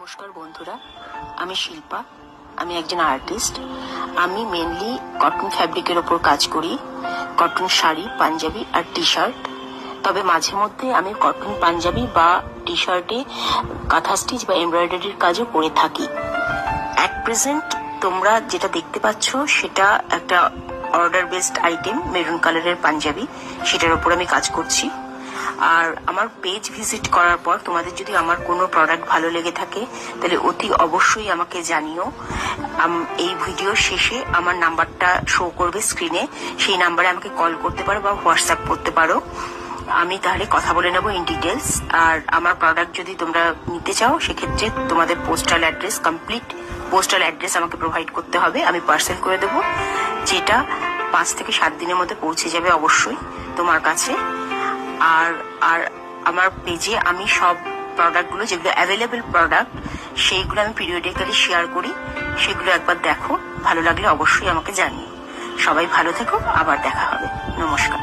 নমস্কার বন্ধুরা, আমি শিল্পা। আমি একজন আর্টিস্ট। আমি মেনলি কটন ফ্যাব্রিকের ওপর কাজ করি, কটন শাড়ি, পাঞ্জাবি আর টি শার্ট। তবে মাঝে মধ্যে আমি কটন পাঞ্জাবি বা টি শার্টে কাঁথা স্টিচ বা এমব্রয়ডারির কাজও করে থাকি। অ্যাট প্রেজেন্ট তোমরা যেটা দেখতে পাচ্ছ সেটা একটা অর্ডার বেসড আইটেম, মেরুন কালারের পাঞ্জাবি, সেটার ওপর আমি কাজ করছি। আর আমার পেজ ভিজিট করার পর তোমাদের যদি আমার কোনো প্রোডাক্ট ভালো লেগে থাকে তাহলে অতি অবশ্যই আমাকে জানিও। এই ভিডিও শেষে আমার নাম্বারটা শো করবে স্ক্রিনে, সেই নাম্বারে আমাকে কল করতে পারো বা হোয়াটসঅ্যাপ করতে পারো। আমি তাহলে কথা বলে নেবো ইন ডিটেলস। আর আমার প্রোডাক্ট যদি তোমরা নিতে চাও সেক্ষেত্রে তোমাদের postal address, complete postal address আমাকে প্রোভাইড করতে হবে। আমি পার্সেল করে দেবো, যেটা 5 থেকে 7 দিনের মধ্যে পৌঁছে যাবে অবশ্যই তোমার কাছে। আর আর আমার পেজে আমি সব প্রোডাক্টগুলো, যেগুলো অ্যাভেলেবেল প্রোডাক্ট, সেইগুলো আমি পিরিয়ডিক্যালি শেয়ার করি। সেগুলো একবার দেখো, ভালো লাগলে অবশ্যই আমাকে জানিও। সবাই ভালো থেকো, আবার দেখা হবে। নমস্কার।